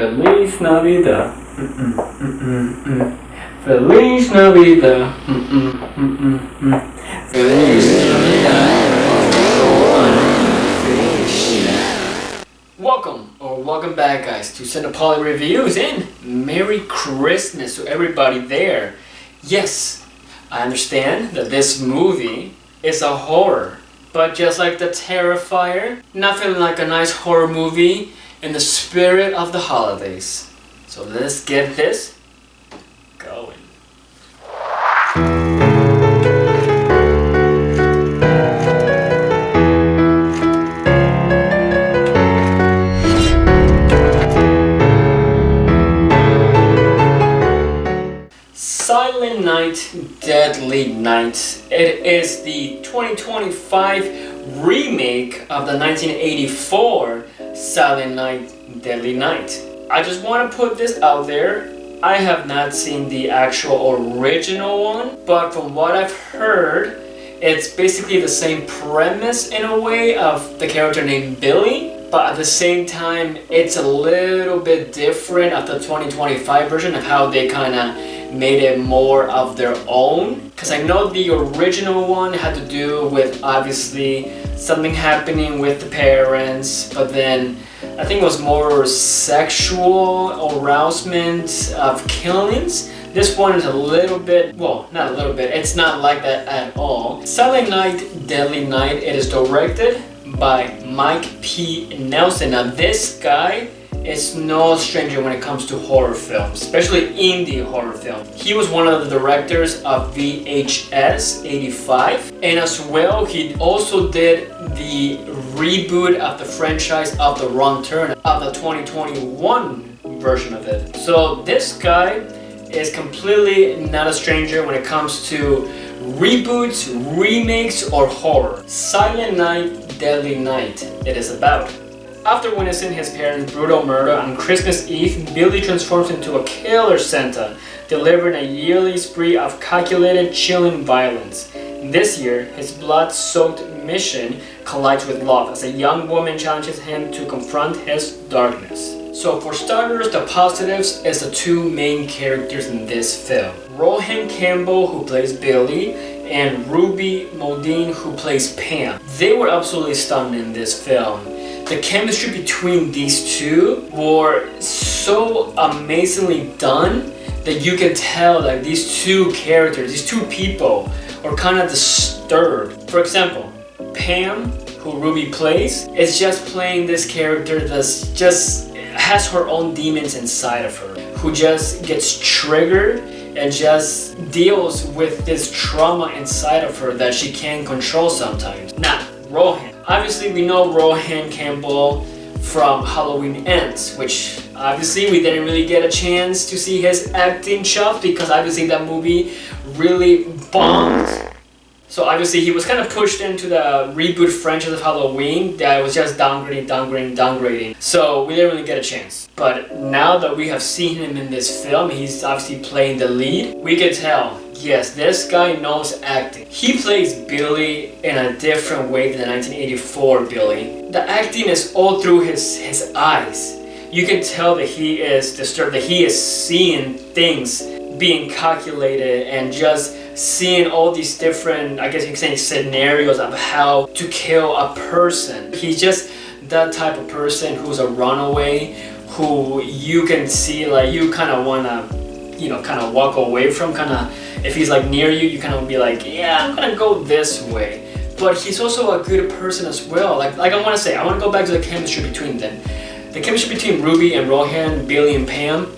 Feliz Navidad. Feliz Navidad. Feliz Navidad. Welcome back, guys, to Cinepoly Reviews, and Merry Christmas to everybody there. Yes, I understand that this movie is a horror, but just like The Terrifier, nothing like a nice horror movie in the spirit of the holidays. So let's get this going. Silent Night, Deadly Night. It is the 2025 remake of the 1984 Silent Night, Deadly Night. I just want to put this out there. I have not seen the actual original one, but from what I've heard, it's basically the same premise in a way of the character named Billy, but at the same time, it's a little bit different of the 2025 version of how they kind of made it more of their own. Because I know the original one had to do with obviously something happening with the parents, but then I think it was more sexual arousement of killings. This one is a little bit, well, not a little bit, it's not like that at all. Silent Night, Deadly Night, it is directed by Mike P. Nelson. Now this guy is no stranger when it comes to horror films, especially indie horror film. He was one of the directors of VHS 85, and as well he also did the reboot of the franchise of The Wrong Turn of the 2021 version of it. So this guy is completely not a stranger when it comes to reboots, remakes, or horror. Silent Night, Deadly Night it is about. After witnessing his parents' brutal murder on Christmas Eve, Billy transforms into a killer Santa, delivering a yearly spree of calculated, chilling violence. This year, his blood-soaked mission collides with love as a young woman challenges him to confront his darkness. So for starters, the positives is the two main characters in this film. Rohan Campbell, who plays Billy, and Ruby Modine, who plays Pam. They were absolutely stunning in this film. The chemistry between these two were so amazingly done that you can tell that these two characters, these two people, are kind of disturbed. For example, Pam, who Ruby plays, is just playing this character that's just has her own demons inside of her, who just gets triggered and just deals with this trauma inside of her that she can't control sometimes. Now, Rohan. Obviously, we know Rohan Campbell from Halloween Ends, which obviously we didn't really get a chance to see his acting chops because obviously that movie really bombed. So obviously he was kind of pushed into the reboot franchise of Halloween that was just downgrading. So we didn't really get a chance. But now that we have seen him in this film, he's obviously playing the lead. We can tell, yes, this guy knows acting. He plays Billy in a different way than the 1984 Billy. The acting is all through his eyes. You can tell that he is disturbed, that he is seeing things being calculated and just seeing all these different, I guess you can say, scenarios of how to kill a person. He's just that type of person who's a runaway, who you can see like you kind of want to, kind of walk away from, kind of, if he's like near you, you kind of be like, yeah, I'm gonna go this way. But he's also a good person as well. Like I want to go back to the chemistry between them. The chemistry between Ruby and Rohan, Billy and Pam,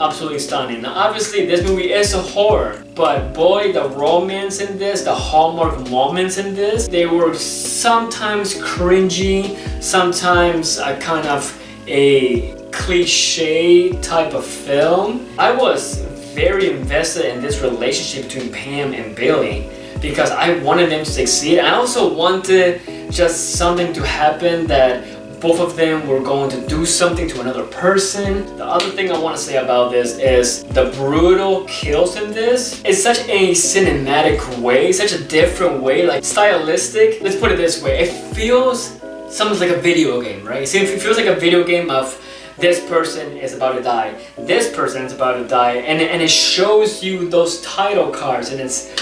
absolutely stunning. Now obviously this movie is a horror, but boy, the romance in this, the hallmark moments in this, they were sometimes cringy, sometimes a kind of a cliche type of film. I was very invested in this relationship between Pam and Billy because I wanted them to succeed. I also wanted just something to happen that both of them were going to do something to another person. The other thing I want to say about this is the brutal kills in this is such a cinematic way, such a different way, like stylistic. Let's put it this way, it feels something like a video game, right? See, it feels like a video game of this person is about to die, this person is about to die, and it shows you those title cards, and it's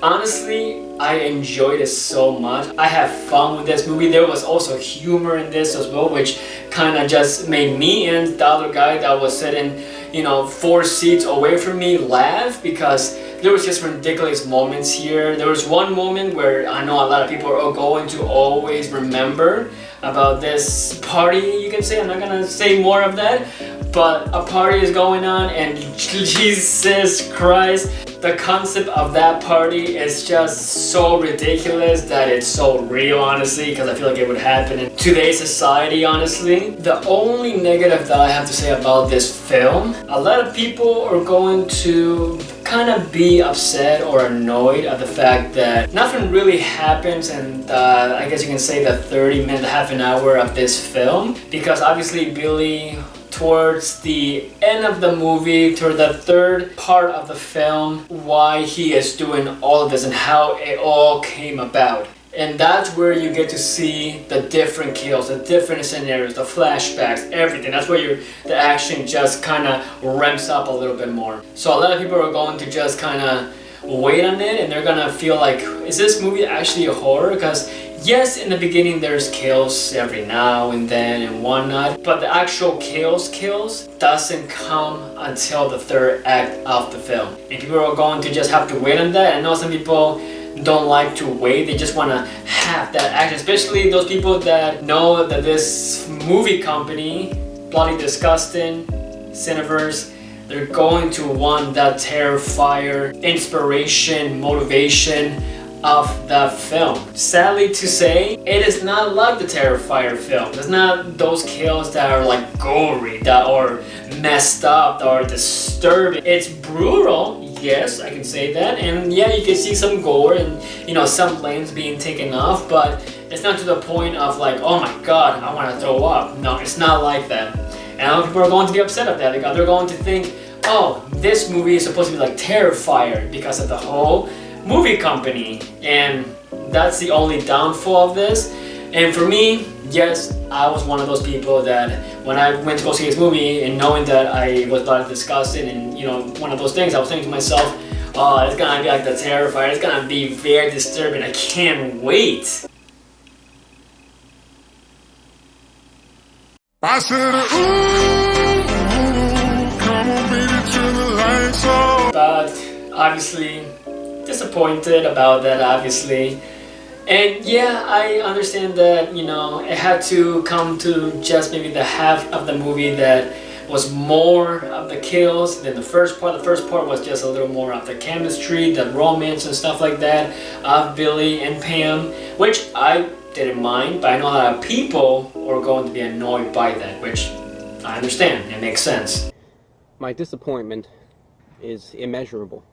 honestly, I enjoyed it so much. I had fun with this movie. There was also humor in this as well, which kind of just made me and the other guy that was sitting, you know, 4 seats away from me laugh, because there was just ridiculous moments here. There was one moment where I know a lot of people are going to always remember about this party, you can say. I'm not gonna say more of that, but a party is going on, and Jesus Christ, the concept of that party is just so ridiculous that it's so real, honestly, because I feel like it would happen in today's society, honestly. The only negative that I have to say about this film, a lot of people are going to kind of be upset or annoyed at the fact that nothing really happens in the, I guess you can say, the 30-minute, half an hour of this film, because obviously Billy, towards the end of the movie, toward the third part of the film, why he is doing all of this and how it all came about. And that's where you get to see the different kills, the different scenarios, the flashbacks, everything. That's where the action just kind of ramps up a little bit more. So a lot of people are going to just kind of wait on it, and they're gonna feel like, is this movie actually a horror? Because yes, in the beginning there's kills every now and then and whatnot, but the actual kills doesn't come until the third act of the film. And people are going to just have to wait on that. I know some people don't like to wait, they just want to have that action, especially those people that know that this movie company, Bloody Disgusting, Cineverse, they're going to want that Terrifier inspiration, motivation of the film. Sadly to say, it is not like the Terrifier film. It's not those kills that are like gory, that are messed up, that are disturbing. It's brutal, yes, I can say that, and yeah, you can see some gore and, you know, some limbs being taken off, but it's not to the point of like, oh my god, I want to throw up. No, it's not like that. And a lot of people are going to be upset at that, because they're going to think, oh, this movie is supposed to be like Terrifier because of the whole movie company, and that's the only downfall of this. And for me, yes, I was one of those people that when I went to go see this movie, and knowing that I was about to discuss it, and you know, one of those things, I was thinking to myself, oh, it's gonna be like the Terrifier, it's gonna be very disturbing, I can't wait. I said, ooh, come on baby, turn the lights off. But obviously, disappointed about that, obviously. And yeah, I understand that, you know, it had to come to just maybe the half of the movie that was more of the kills than the first part. The first part was just a little more of the chemistry, the romance and stuff like that of Billy and Pam, which I didn't mind, but I know a lot of people are going to be annoyed by that, which I understand, it makes sense. My disappointment is immeasurable.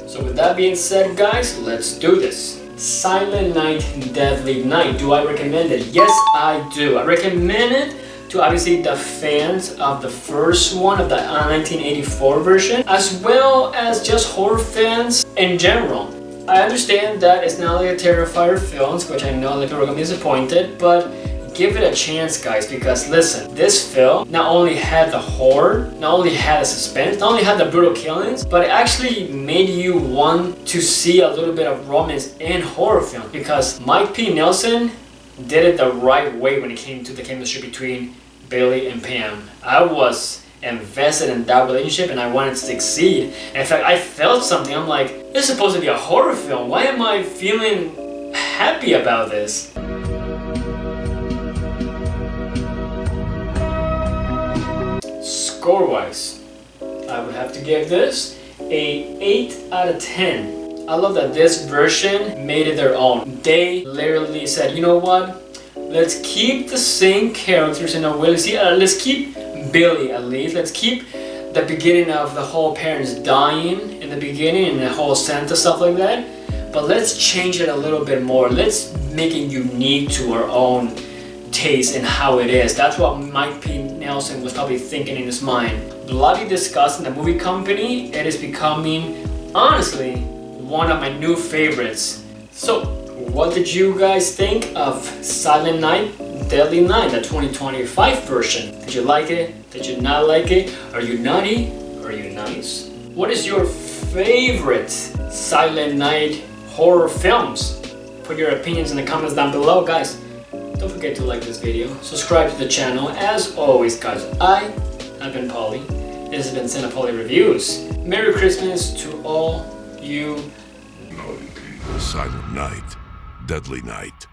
So with that being said, guys, let's do this. Silent Night, Deadly Night. Do I recommend it? Yes, I do. I recommend it to obviously the fans of the first one, of the 1984 version, as well as just horror fans in general. I understand that it's not like a Terrifier films, which I know that people are going to be disappointed, but give it a chance, guys, because listen, this film not only had the horror, not only had the suspense, not only had the brutal killings, but it actually made you want to see a little bit of romance in horror films, because Mike P. Nelson did it the right way when it came to the chemistry between Billy and Pam. I was invested in that relationship and I wanted to succeed. And in fact, I felt something. I'm like, this is supposed to be a horror film. Why am I feeling happy about this? Score-wise, I would have to give this a 8 out of 10. I love that this version made it their own. They literally said, you know what? Let's keep the same characters in a way. Let's keep Billy at least. Let's keep the beginning of the whole parents dying in the beginning and the whole Santa stuff like that. But let's change it a little bit more. Let's make it unique to our own taste and how it is. That's what Mike P. Nelson was probably thinking in his mind. Bloody Disgusting, the movie company, it is becoming, honestly, one of my new favorites. So, what did you guys think of Silent Night, Deadly Night, the 2025 version? Did you like it? Did you not like it? Are you naughty? Are you nice? What is your favorite Silent Night horror films? Put your opinions in the comments down below, guys. Don't forget to like this video, subscribe to the channel. As always, guys, I have been Polly. This has been Cinepoly Reviews. Merry Christmas to all you Silent Night, Deadly Night.